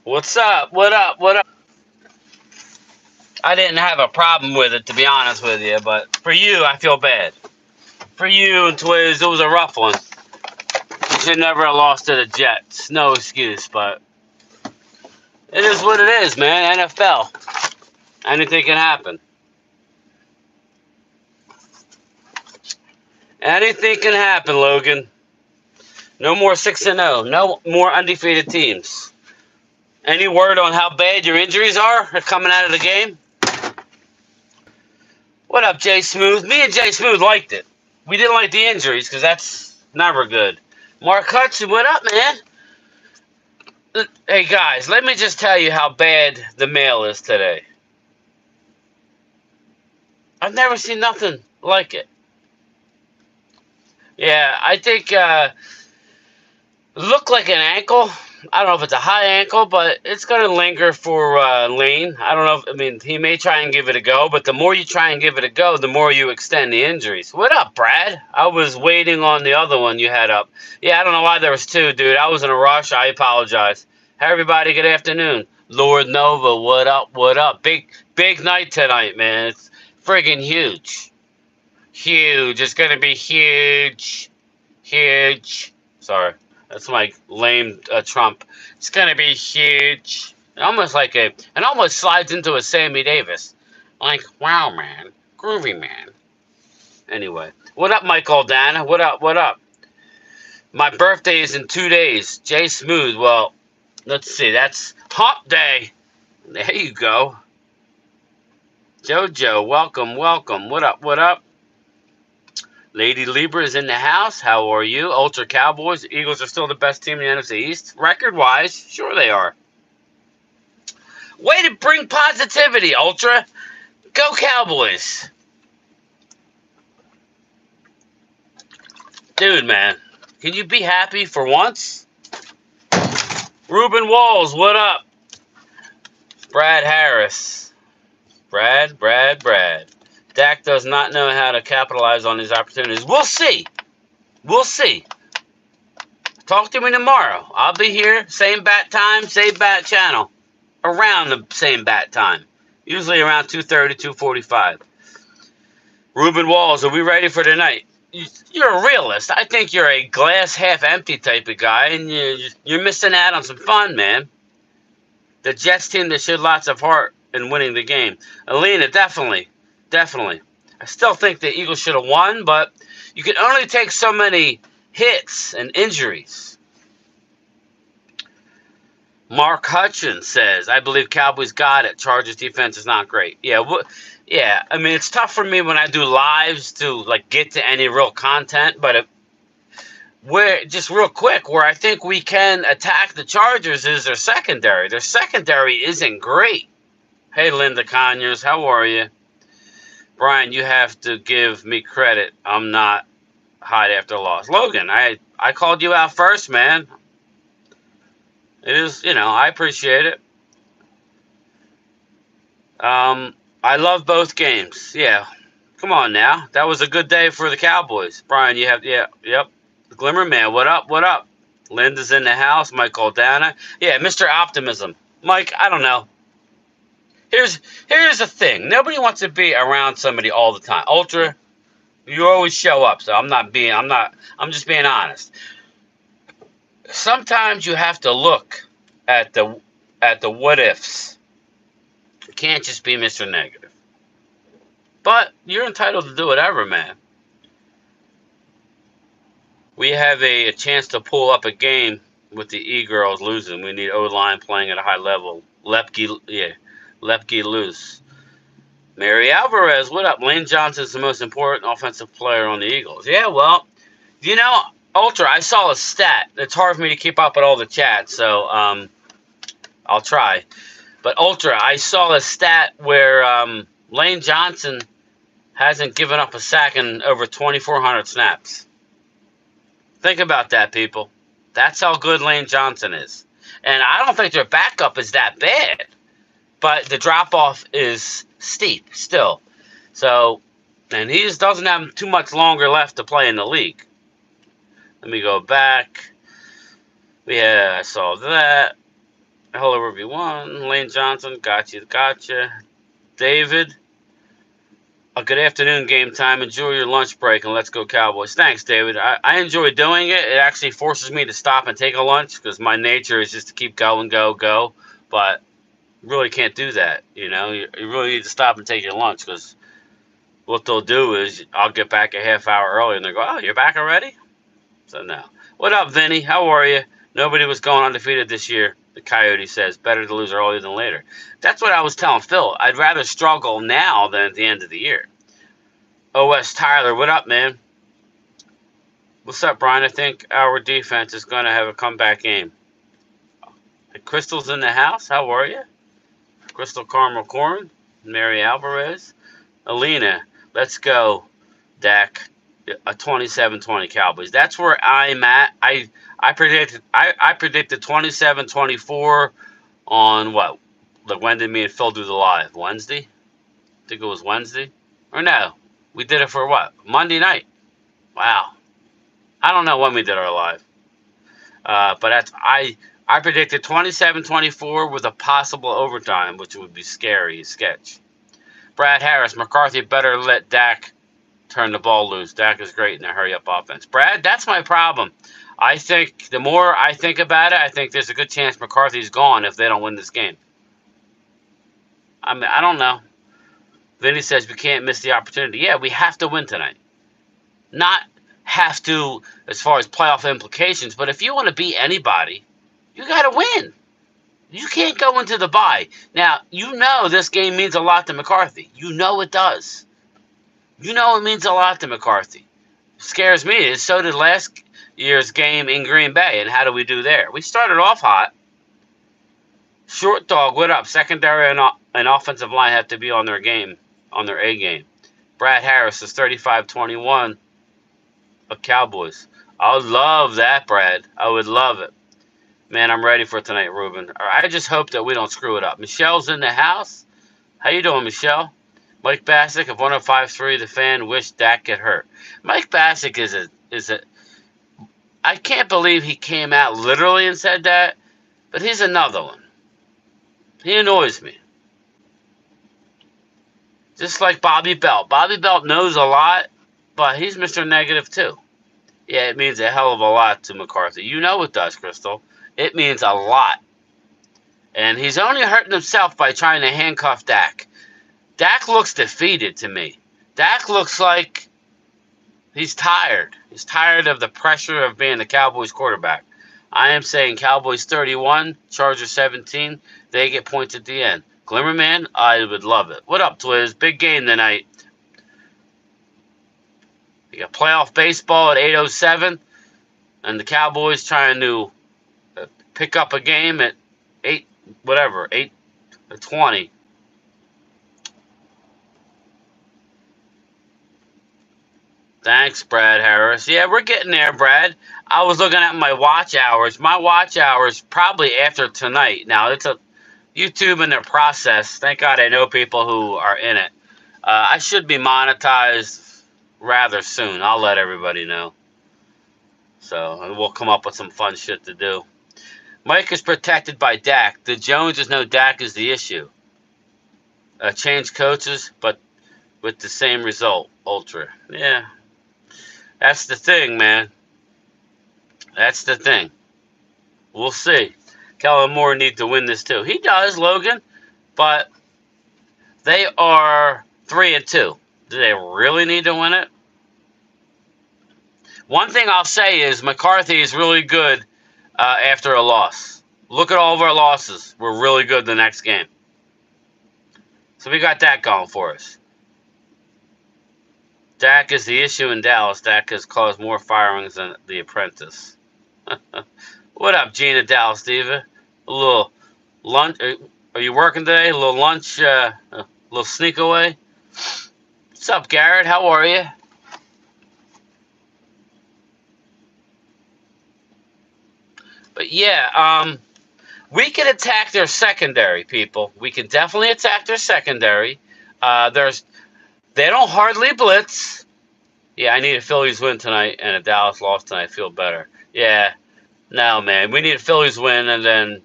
What's up? What up? What up? I didn't have a problem with it, to be honest with you, but for you, I feel bad. For you and Twiz, it was a rough one. You should never have lost to the Jets. No excuse, but it is what it is, man. NFL. Anything can happen. Anything can happen, Logan. No more 6-0. No more undefeated teams. Any word on how bad your injuries are coming out of the game? What up, Jay Smooth? Me and Jay Smooth liked it. We didn't like the injuries because that's never good. Mark Hudson, what up, man? Hey, guys, let me just tell you how bad the mail is today. I've never seen nothing like it. Yeah, I think looked like an ankle. I don't know if it's a high ankle, but it's going to linger for Lane. I don't know. He may try and give it a go, but the more you try and give it a go, the more you extend the injuries. What up, Brad? I was waiting on the other one you had up. Yeah, I don't know why there was two, dude. I was in a rush. I apologize. Hey, everybody, good afternoon. Lord Nova, what up, what up? Big night tonight, man. It's friggin' huge. Huge. It's going to be huge. Huge. Sorry. That's my lame Trump. It's gonna be huge. It almost slides into a Sammy Davis. Like, wow, man, groovy man. Anyway, what up, Michael Dana? What up? What up? My birthday is in 2 days. Jay Smooth. Well, let's see. That's Hump Day. There you go. JoJo, welcome, welcome. What up? What up? Lady Libra is in the house. How are you? Ultra Cowboys. The Eagles are still the best team in the NFC East. Record-wise, sure they are. Way to bring positivity, Ultra. Go Cowboys. Dude, man. Can you be happy for once? Ruben Walls, what up? Brad Harris. Brad. Dak does not know how to capitalize on these opportunities. We'll see. We'll see. Talk to me tomorrow. I'll be here. Same bat time, same bat channel. Around the same bat time. Usually around 2:30, 2:45. Ruben Walls, are we ready for tonight? You're a realist. I think you're a glass half empty type of guy, and you're missing out on some fun, man. The Jets team that showed lots of heart in winning the game. Alina, definitely. I still think the Eagles should have won, but you can only take so many hits and injuries. Mark Hutchins says, I believe Cowboys got it. Chargers defense is not great. Yeah, it's tough for me when I do lives to get to any real content, but just real quick, where I think we can attack the Chargers is their secondary. Their secondary isn't great. Hey, Linda Conyers, how are you? Brian, you have to give me credit. I'm not hot after loss. Logan, I called you out first, man. It is, I appreciate it. I love both games. Yeah. Come on now. That was a good day for the Cowboys. Brian, yep. Glimmer Man, what up? What up? Linda's in the house. Mike Aldana. Yeah, Mr. Optimism. Mike, I don't know. Here's the thing. Nobody wants to be around somebody all the time. Ultra, you always show up, so I'm just being honest. Sometimes you have to look at the what ifs. You can't just be Mr. Negative. But you're entitled to do whatever, man. We have a chance to pull up a game with the E-Girls losing. We need O-line playing at a high level. Lepke loose. Mary Alvarez, what up? Lane Johnson's the most important offensive player on the Eagles. Yeah, well, Ultra, I saw a stat. It's hard for me to keep up with all the chat, so I'll try. But Ultra, I saw a stat where Lane Johnson hasn't given up a sack in over 2,400 snaps. Think about that, people. That's how good Lane Johnson is. And I don't think their backup is that bad. But the drop-off is steep still. So, and he just doesn't have too much longer left to play in the league. Let me go back. Yeah, I saw that. Hello, everyone. Lane Johnson, gotcha. David, a good afternoon, game time. Enjoy your lunch break and let's go Cowboys. Thanks, David. I enjoy doing it. It actually forces me to stop and take a lunch because my nature is just to keep going, go. But really can't do that. You really need to stop and take your lunch because what they'll do is I'll get back a half hour early and they go, "Oh, you're back already?" So no. What up, Vinny? How are you? Nobody was going undefeated this year. The Coyote says, better to lose earlier than later. That's what I was telling Phil. I'd rather struggle now than at the end of the year. OS Tyler, what up, man? What's up, Brian? I think our defense is going to have a comeback game. Crystal's in the house. How are you? Crystal Caramel Corn, Mary Alvarez, Alina. Let's go, Dak. A 27-20 Cowboys. That's where I'm at. I predicted 27-24 on what? Like, when did me and Phil do the live? Wednesday? I think it was Wednesday. Or no, we did it for what? Monday night. Wow. I don't know when we did our live. But I predicted 27-24 with a possible overtime, which would be scary. Sketch. Brad Harris, McCarthy better let Dak turn the ball loose. Dak is great in a hurry-up offense. Brad, that's my problem. I think the more I think about it, I think there's a good chance McCarthy's gone if they don't win this game. I mean, I don't know. Vinny says we can't miss the opportunity. Yeah, we have to win tonight. Not have to as far as playoff implications, but if you want to beat anybody, you got to win. You can't go into the bye. Now, this game means a lot to McCarthy. You know it does. You know it means a lot to McCarthy. Scares me. So did last year's game in Green Bay. And how do we do there? We started off hot. Short dog, what up? Secondary and offensive line have to be on their game, on their A game. Brad Harris is 35-21 of Cowboys. I would love that, Brad. I would love it. Man, I'm ready for tonight, Ruben. I just hope that we don't screw it up. Michelle's in the house. How you doing, Michelle? Mike Bassick of 105.3, the fan, wished Dak get hurt. Mike Bassick is a. I can't believe he came out literally and said that, but he's another one. He annoys me. Just like Bobby Belt. Bobby Belt knows a lot, but he's Mr. Negative too. Yeah, it means a hell of a lot to McCarthy. You know it does, Crystal. It means a lot. And he's only hurting himself by trying to handcuff Dak. Dak looks defeated to me. Dak looks like he's tired. He's tired of the pressure of being the Cowboys quarterback. I am saying Cowboys 31, Chargers 17. They get points at the end. Glimmerman, I would love it. What up, Twiz? Big game tonight. We got playoff baseball at 8:07, and the Cowboys trying to pick up a game at 8:20. Thanks, Brad Harris. Yeah, we're getting there, Brad. I was looking at my watch hours. My watch hours probably after tonight. Now, it's a YouTube in their process. Thank God I know people who are in it. I should be monetized rather soon. I'll let everybody know. So we'll come up with some fun shit to do. Mike is protected by Dak. The Joneses know Dak is the issue. Change coaches, but with the same result. Ultra. Yeah. That's the thing, man. That's the thing. We'll see. Kellen Moore need to win this too. He does, Logan, but they are 3-2. Do they really need to win it? One thing I'll say is McCarthy is really good after a loss. Look at all of our losses. We're really good the next game. So we got that going for us. Dak is the issue in Dallas. Dak has caused more firings than The Apprentice. What up, Gina Dallas Diva? A little lunch. Are you working today? A little lunch, a little sneak away? What's up, Garrett? How are you? But yeah, we can attack their secondary, people. We can definitely attack their secondary. They don't hardly blitz. Yeah, I need a Phillies win tonight and a Dallas loss tonight. I feel better. Yeah, no, man. We need a Phillies win and then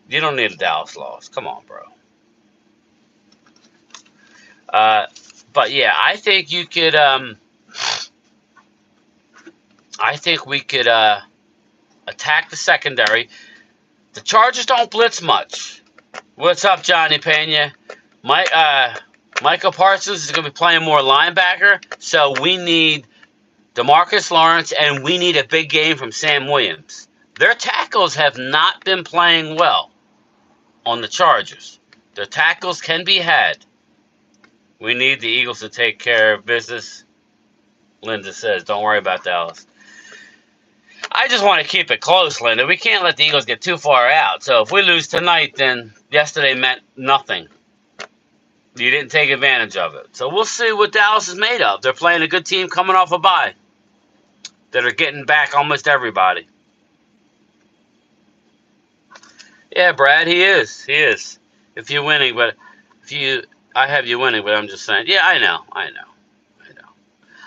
You don't need a Dallas loss. Come on, bro. Uh, but yeah, I think you could. I think we could attack the secondary. The Chargers don't blitz much. What's up, Johnny Pena? Michael Parsons is going to be playing more linebacker, so we need DeMarcus Lawrence, and we need a big game from Sam Williams. Their tackles have not been playing well on the Chargers. Their tackles can be had. We need the Eagles to take care of business. Linda says, don't worry about Dallas. I just want to keep it close, Linda. We can't let the Eagles get too far out. So if we lose tonight, then yesterday meant nothing. You didn't take advantage of it. So we'll see what Dallas is made of. They're playing a good team coming off a bye that are getting back almost everybody. Yeah, Brad, he is. He is. If you're winning, but I have you winning, but I'm just saying. Yeah, I know.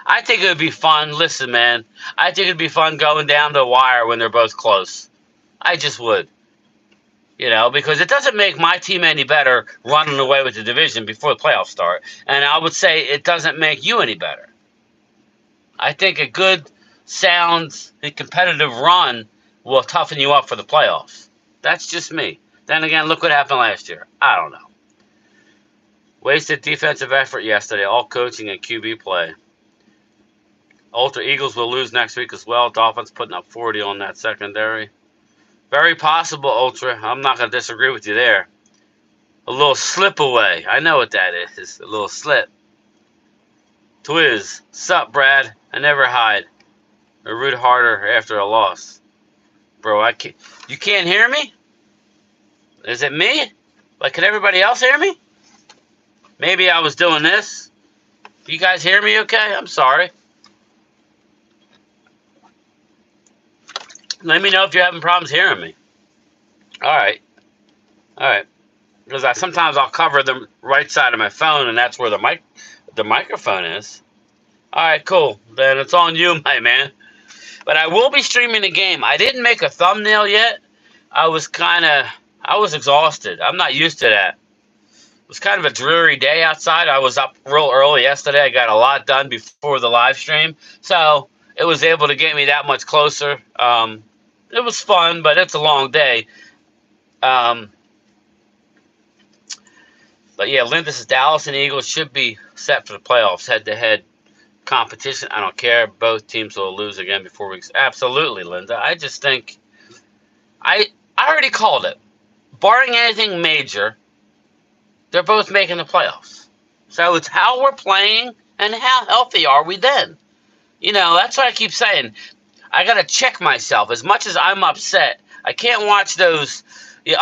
I think it would be fun. Listen, man, I think it'd be fun going down the wire when they're both close. I just would. Because it doesn't make my team any better running away with the division before the playoffs start. And I would say it doesn't make you any better. I think a good, sound, and competitive run will toughen you up for the playoffs. That's just me. Then again, look what happened last year. I don't know. Wasted defensive effort yesterday, all coaching and QB play. Ultra Eagles will lose next week as well. Dolphins putting up 40 on that secondary. Very possible, Ultra. I'm not going to disagree with you there. A little slip away. I know what that is. A little slip. Twiz. Sup, Brad? I never hide. I root harder after a loss. Bro, I can't. You can't hear me? Is it me? Like, can everybody else hear me? Maybe I was doing this. You guys hear me okay? I'm sorry. Let me know if you're having problems hearing me. All right. Because sometimes I'll cover the right side of my phone, and that's where the microphone is. All right, cool. Then it's on you, my man. But I will be streaming the game. I didn't make a thumbnail yet. I was exhausted. I'm not used to that. It was kind of a dreary day outside. I was up real early yesterday. I got a lot done before the live stream. So it was able to get me that much closer. It was fun, but it's a long day. But yeah, Linda says Dallas and Eagles should be set for the playoffs, head-to-head competition. I don't care. Both teams will lose again before we. Absolutely, Linda. I just think I already called it. Barring anything major, they're both making the playoffs. So it's how we're playing and how healthy are we then. That's what I keep saying. I got to check myself. As much as I'm upset, I can't watch those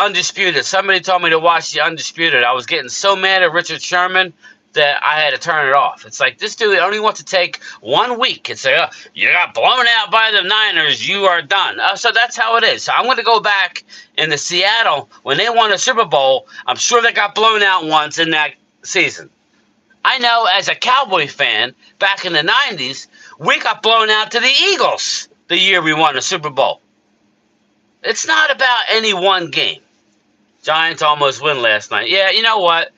Undisputed. Somebody told me to watch the Undisputed. I was getting so mad at Richard Sherman that I had to turn it off. It's like, this dude only wants to take 1 week and say, you got blown out by the Niners, you are done. So that's how it is. So I'm going to go back into Seattle. When they won a Super Bowl, I'm sure they got blown out once in that season. I know as a Cowboy fan, back in the 90s, we got blown out to the Eagles the year we won the Super Bowl. It's not about any one game. Giants almost win last night. Yeah, you know what?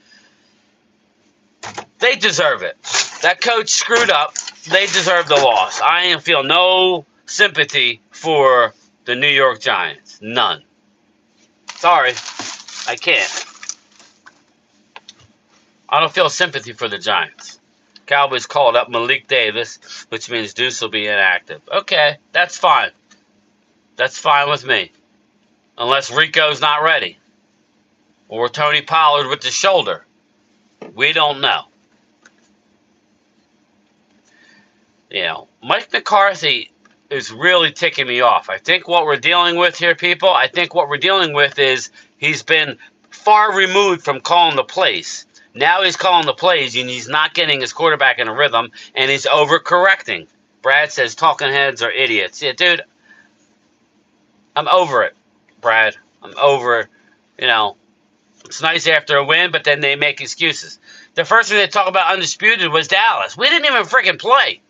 They deserve it. That coach screwed up. They deserve the loss. I feel no sympathy for the New York Giants. None. Sorry. I can't. I don't feel sympathy for the Giants. Cowboys called up Malik Davis, which means Deuce will be inactive. Okay, that's fine. That's fine with me. Unless Rico's not ready. Or Tony Pollard with the shoulder. We don't know. Mike McCarthy is really ticking me off. I think what we're dealing with here, people, is he's been far removed from calling the plays. Now he's calling the plays, and he's not getting his quarterback in a rhythm, and he's overcorrecting. Brad says talking heads are idiots. Yeah, dude, I'm over it, Brad. I'm over it. It's nice after a win, but then they make excuses. The first thing they talk about Undisputed was Dallas. We didn't even freaking play.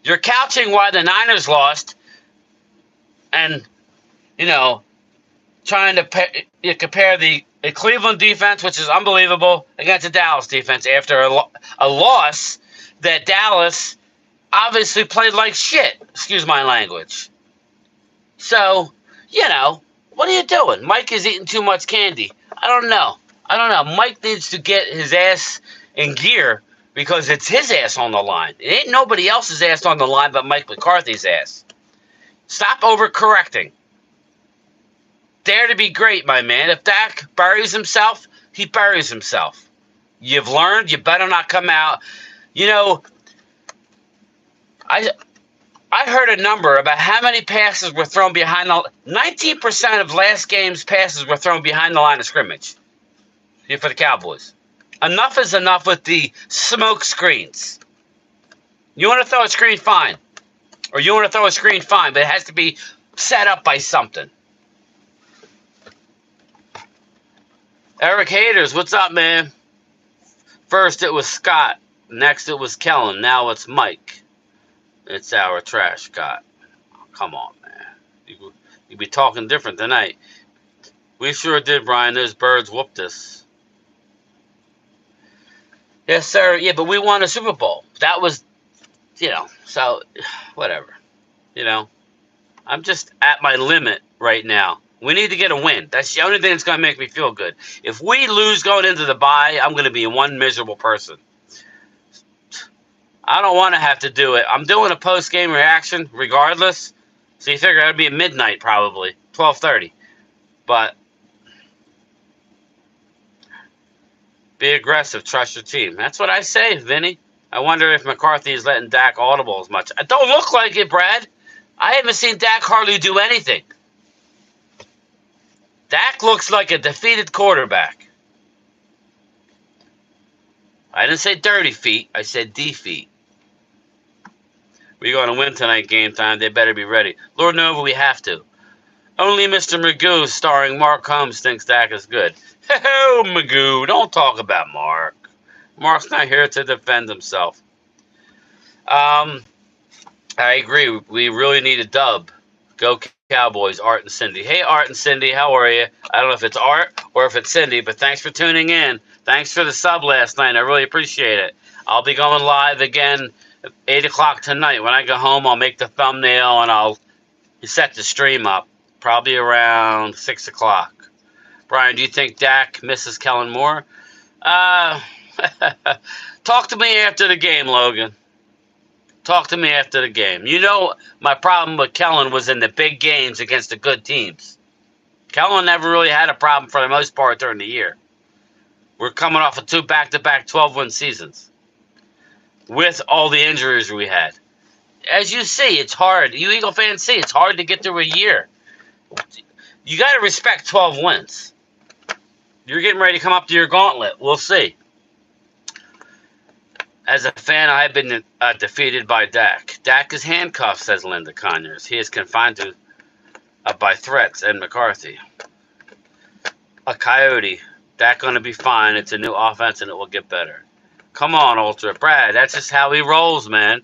You're couching why the Niners lost, and, trying to you compare the Cleveland defense, which is unbelievable, against the Dallas defense after a loss that Dallas obviously played like shit. Excuse my language. So, what are you doing? Mike is eating too much candy. I don't know. Mike needs to get his ass in gear because it's his ass on the line. It ain't nobody else's ass on the line but Mike McCarthy's ass. Stop overcorrecting. Dare to be great, my man. If Dak buries himself, he buries himself. You've learned. You better not come out. I heard a number about how many passes were thrown behind the 19% of last game's passes were thrown behind the line of scrimmage here for the Cowboys. Enough is enough with the smoke screens. You want to throw a screen, fine. Or you want to throw a screen, fine, but it has to be set up by something. Eric Haters, what's up, man? First it was Scott. Next it was Kellen. Now it's Mike. It's our trash, Scott. Come on, man. You be talking different tonight. We sure did, Brian. Those birds whooped us. Yes, sir. Yeah, but we won a Super Bowl. That was, so, whatever. I'm just at my limit right now. We need to get a win. That's the only thing that's going to make me feel good. If we lose going into the bye, I'm going to be one miserable person. I don't want to have to do it. I'm doing a post-game reaction regardless. So you figure it'd be at midnight probably, 12:30. But be aggressive. Trust your team. That's what I say, Vinny. I wonder if McCarthy is letting Dak audible as much. It don't look like it, Brad. I haven't seen Dak hardly do anything. Dak looks like a defeated quarterback. I didn't say dirty feet. I said defeat. We're going to win tonight, game time. They better be ready. Lord Nova, we have to. Only Mr. Magoo, starring Mark Holmes, thinks Dak is good. Oh, Magoo, don't talk about Mark. Mark's not here to defend himself. I agree. We really need a dub. Go Cowboys, Art and Cindy. Hey, Art and Cindy, how are you? I don't know if it's Art or if it's Cindy, but thanks for tuning in. Thanks for the sub last night. I really appreciate it. I'll be going live again at 8 o'clock tonight. When I go home, I'll make the thumbnail and I'll set the stream up. Probably around 6 o'clock. Brian, do you think Dak misses Kellen Moore? Talk to me after the game, Logan. Talk to me after the game. My problem with Kellen was in the big games against the good teams. Kellen never really had a problem for the most part during the year. We're coming off of 2 back-to-back 12-win seasons with all the injuries we had. As you see, it's hard. You Eagle fans see, it's hard to get through a year. You got to respect 12 wins. You're getting ready to come up to your gauntlet. We'll see. As a fan, I've been defeated by Dak. Dak is handcuffed, says Linda Conyers. He is confined to by threats and McCarthy. A coyote. Dak going to be fine. It's a new offense, and it will get better. Come on, Ultra. Brad, that's just how he rolls, man.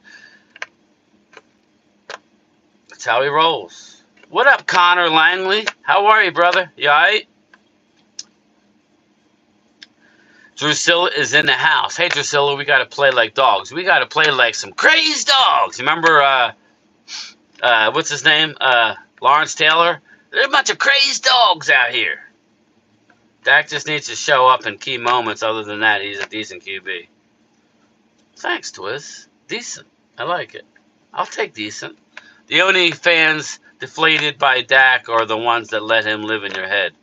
That's how he rolls. What up, Connor Langley? How are you, brother? You all right? Drusilla is in the house. Hey, Drusilla, we got to play like dogs. We got to play like some crazed dogs. Remember, what's his name? Lawrence Taylor? There's a bunch of crazed dogs out here. Dak just needs to show up in key moments. Other than that, he's a decent QB. Thanks, Twiz. Decent. I like it. I'll take decent. The only fans deflated by Dak are the ones that let him live in your head.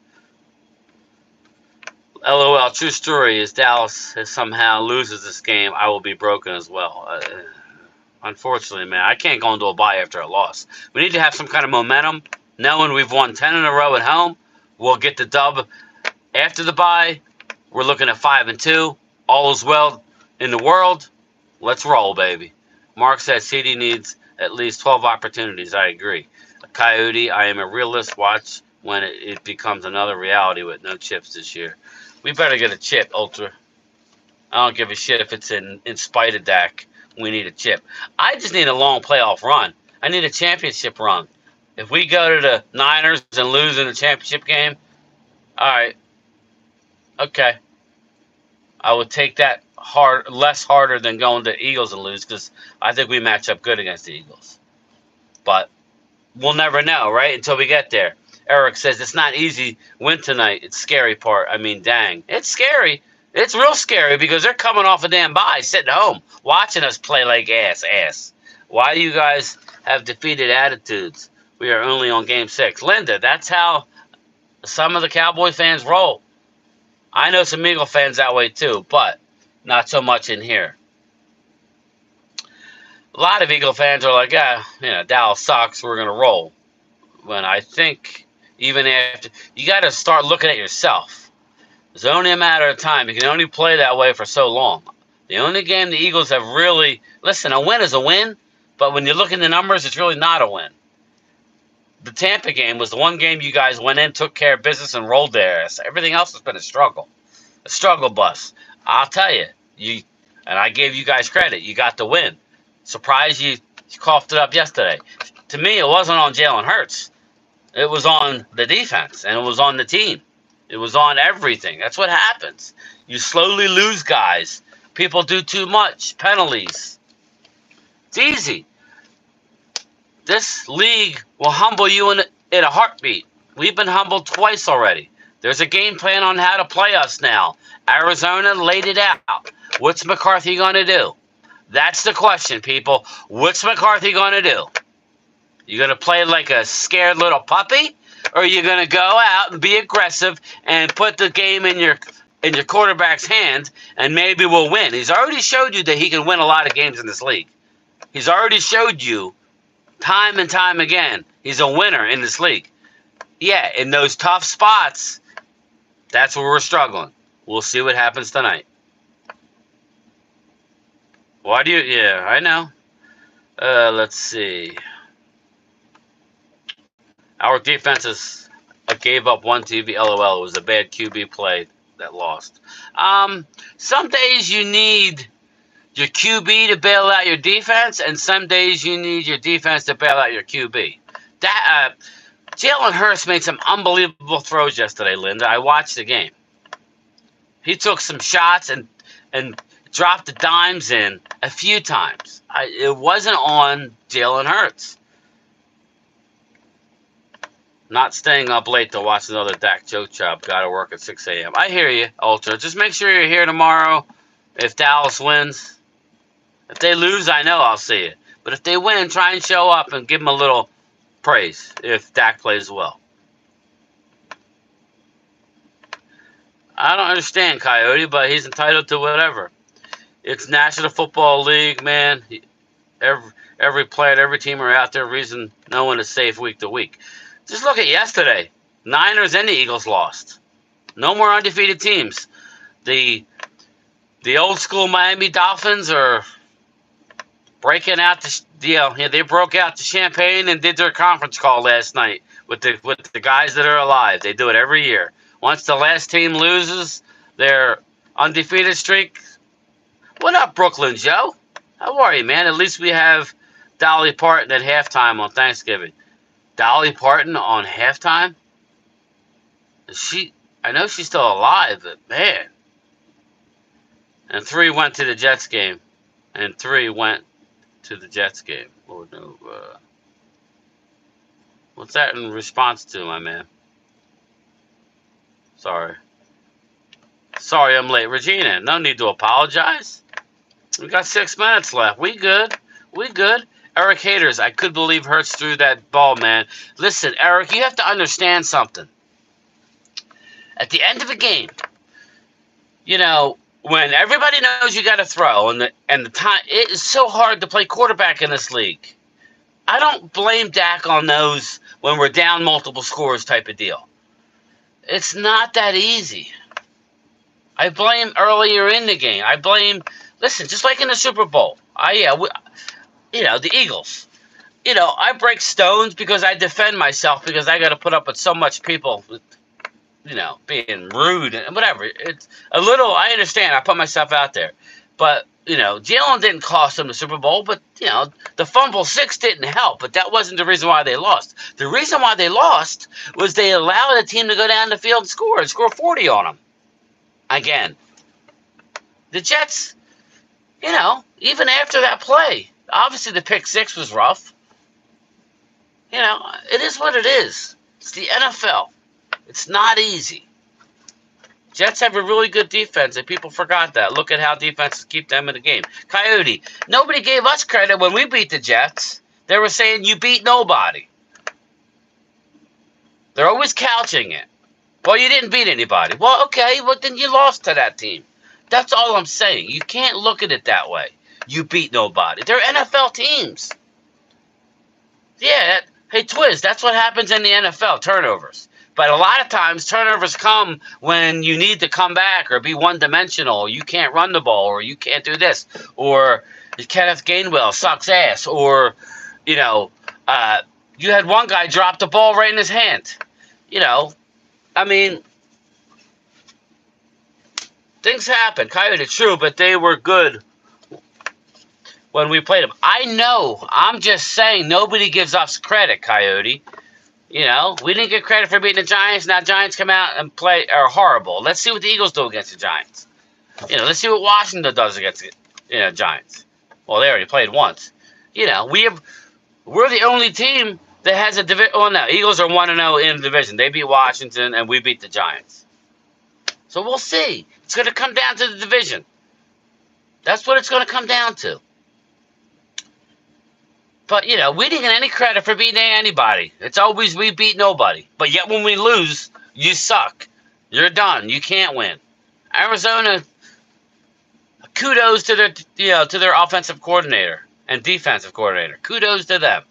LOL, true story is Dallas somehow loses this game, I will be broken as well. Unfortunately, man, I can't go into a bye after a loss. We need to have some kind of momentum. Knowing we've won 10 in a row at home, we'll get the dub after the bye. We're looking at 5-2. All is well in the world. Let's roll, baby. Mark says CD needs at least 12 opportunities. I agree. A coyote, I am a realist. Watch when it becomes another reality with no chips this year. We better get a chip, Ultra. I don't give a shit if it's in spite of Dak. We need a chip. I just need a long playoff run. I need a championship run. If we go to the Niners and lose in the championship game, all right, okay, I would take that less harder than going to Eagles and lose because I think we match up good against the Eagles. But we'll never know, right? Until we get there. Eric says it's not easy. Win tonight. It's scary part. I mean, dang, it's scary. It's real scary because they're coming off a damn bye, sitting home, watching us play like ass. Why do you guys have defeated attitudes? We are only on game 6. Linda, that's how some of the Cowboy fans roll. I know some Eagle fans that way too, but not so much in here. A lot of Eagle fans are like, Dallas sucks, we're going to roll. When I think even after, you got to start looking at yourself. It's only a matter of time. You can only play that way for so long. The only game the Eagles have really, listen, a win is a win, but when you look in the numbers, it's really not a win. The Tampa game was the one game you guys went in, took care of business, and rolled their ass. Everything else has been a struggle bus. I'll tell you, and I gave you guys credit. You got the win. Surprised you coughed it up yesterday. To me, it wasn't on Jalen Hurts. It was on the defense, and it was on the team. It was on everything. That's what happens. You slowly lose guys. People do too much. Penalties. It's easy. This league will humble you in a heartbeat. We've been humbled twice already. There's a game plan on how to play us now. Arizona laid it out. What's McCarthy going to do? That's the question, people. What's McCarthy going to do? You going to play like a scared little puppy? Or are you going to go out and be aggressive and put the game in your quarterback's hand and maybe we'll win? He's already showed you that he can win a lot of games in this league. He's already showed you time and time again, he's a winner in this league. Yeah, in those tough spots, that's where we're struggling. We'll see what happens tonight. Yeah, I know. Let's see. Our defense gave up one TV. LOL. It was a bad QB play that lost. Some days you need your QB to bail out your defense, and some days you need your defense to bail out your QB. Jalen Hurts made some unbelievable throws yesterday, Linda. I watched the game. He took some shots and dropped the dimes in a few times. It wasn't on Jalen Hurts. Not staying up late to watch another Dak joke job. Got to work at 6 a.m. I hear you, Ultra. Just make sure you're here tomorrow if Dallas wins. If they lose, I know I'll see it. But if they win, try and show up and give them a little praise if Dak plays well. I don't understand Coyote, but he's entitled to whatever. It's National Football League, man. Every player, every team are out there. Reason no one is safe week to week. Just look at yesterday. Niners and the Eagles lost. No more undefeated teams. The old school Miami Dolphins are breaking out they broke out the champagne and did their conference call last night with the guys that are alive. They do it every year. Once the last team loses their undefeated streak. What up, Brooklyn Joe? How are you, man? At least we have Dolly Parton at halftime on Thanksgiving. Dolly Parton on halftime? I know she's still alive, but man. And 3 went to the Jets game. And 3 went to the Jets game. Oh, no. What's that in response to, my man? Sorry I'm late. Regina, no need to apologize. We got 6 minutes left. We good. Eric Haters, I could believe Hurts threw that ball, man. Listen, Eric, you have to understand something. At the end of a game, when everybody knows you got to throw and the time, it is so hard to play quarterback in this league. I don't blame Dak on those when we're down multiple scores type of deal. It's not that easy. I blame earlier in the game. Listen, just like in the Super Bowl. The Eagles. I break stones because I defend myself because I got to put up with so much people, being rude and whatever. It's a little, I understand. I put myself out there. But Jalen didn't cost them the Super Bowl, but, the fumble 6 didn't help, but that wasn't the reason why they lost. The reason why they lost was they allowed a team to go down the field and score 40 on them. Again, the Jets, even after that play, obviously the pick 6 was rough. It is what it is. It's the NFL. It's not easy. Jets have a really good defense, and people forgot that. Look at how defenses keep them in the game. Coyote, nobody gave us credit when we beat the Jets. They were saying you beat nobody. They're always couching it. Well, you didn't beat anybody. Well, okay, well, then you lost to that team. That's all I'm saying. You can't look at it that way. You beat nobody. They're NFL teams. Yeah, hey, Twiz, that's what happens in the NFL, turnovers. But a lot of times, turnovers come when you need to come back or be one-dimensional, or you can't run the ball, or you can't do this, or Kenneth Gainwell sucks ass, or, you had one guy drop the ball right in his hand. Things happen. Coyote, true, but they were good when we played them. I know. I'm just saying nobody gives us credit, Coyote. We didn't get credit for beating the Giants. Now Giants come out and are horrible. Let's see what the Eagles do against the Giants. Let's see what Washington does against the Giants. Well, they already played once. We're the only team that has a division. Oh, no, Eagles are 1-0 in the division. They beat Washington, and we beat the Giants. So we'll see. It's going to come down to the division. That's what it's going to come down to. But, we didn't get any credit for beating anybody. It's always we beat nobody. But yet when we lose, you suck. You're done. You can't win. Arizona, kudos to their offensive coordinator and defensive coordinator. Kudos to them.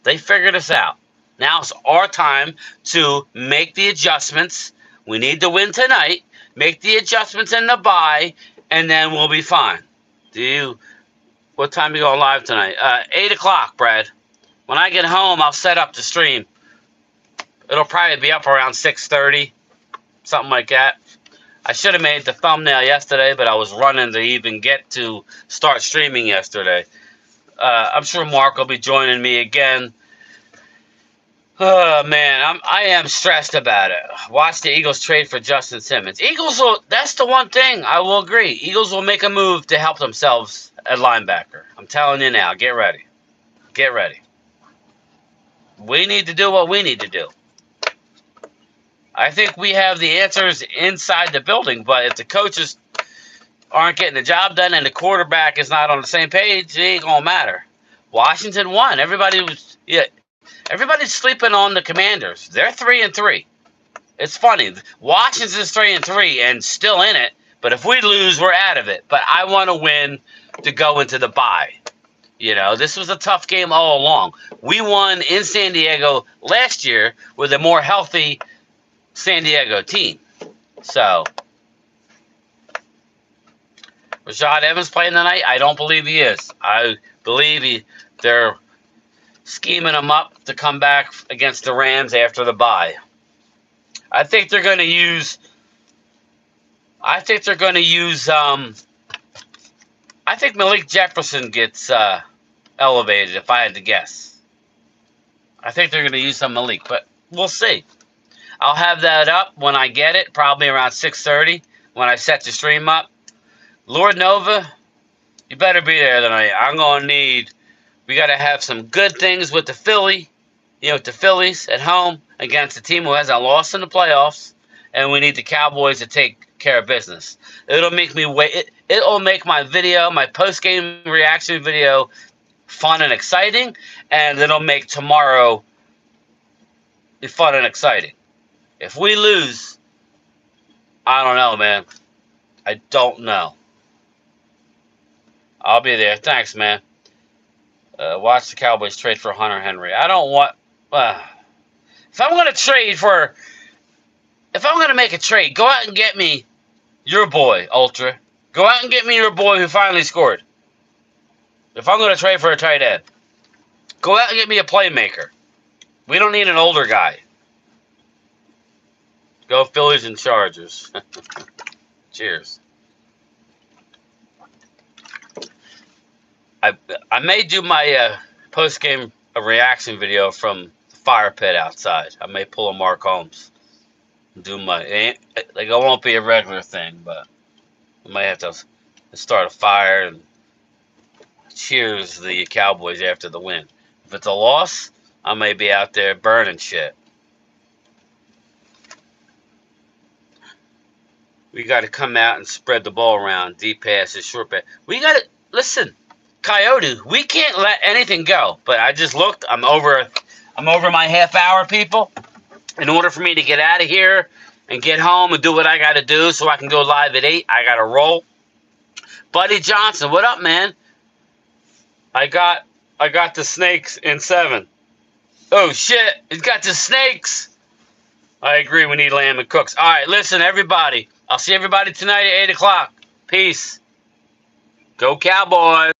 They figured us out. Now it's our time to make the adjustments. We need to win tonight. Make the adjustments in the bye, and then we'll be fine. What time are you going live tonight? 8 o'clock, Brad. When I get home, I'll set up the stream. It'll probably be up around 6:30, something like that. I should have made the thumbnail yesterday, but I was running to even get to start streaming yesterday. I'm sure Mark will be joining me again. Oh, man, I am stressed about it. Watch the Eagles trade for Justin Simmons. That's the one thing I will agree. Eagles will make a move to help themselves at linebacker. I'm telling you now, get ready. Get ready. We need to do what we need to do. I think we have the answers inside the building, but if the coaches aren't getting the job done and the quarterback is not on the same page, it ain't going to matter. Washington won. Everybody's sleeping on the Commanders. They're 3-3. It's funny. Washington's 3-3 and still in it, but if we lose, we're out of it. But I want to win to go into the bye. This was a tough game all along. We won in San Diego last year with a more healthy San Diego team. So, Rashad Evans playing tonight? I don't believe he is. I believe they're scheming him up to come back against the Rams after the bye. I think they're going to use. I think Malik Jefferson gets elevated, if I had to guess. I think they're going to use some Malik, but we'll see. I'll have that up when I get it, probably around 6:30 when I set the stream up. Lord Nova, you better be there tonight. I'm going to need. We got to have some good things with the Phillies at home against a team who hasn't lost in the playoffs, and we need the Cowboys to take care of business. It'll make me wait. It'll make my video, my post-game reaction video, fun and exciting, and it'll make tomorrow fun and exciting. If we lose, I don't know, man. I don't know. I'll be there. Thanks, man. Watch the Cowboys trade for Hunter Henry. I don't want. If I'm going to make a trade, go out and get me your boy, Ultra. Go out and get me your boy who finally scored. If I'm going to trade for a tight end, go out and get me a playmaker. We don't need an older guy. Go Phillies and Chargers. Cheers. I may do my post game reaction video from the fire pit outside. I may pull a Mark Holmes, do my like it won't be a regular thing, but I might have to start a fire and cheers the Cowboys after the win. If it's a loss, I may be out there burning shit. We got to come out and spread the ball around. Deep passes, short pass. We got to listen, Coyote. We can't let anything go. But I just looked. I'm over my half hour, people. In order for me to get out of here and get home and do what I got to do, so I can go live at 8, I got to roll. Buddy Johnson, what up, man? I got the snakes in 7. Oh shit! He's got the snakes. I agree. We need lamb and cooks. All right, listen, everybody. I'll see everybody tonight at 8 o'clock. Peace. Go Cowboys.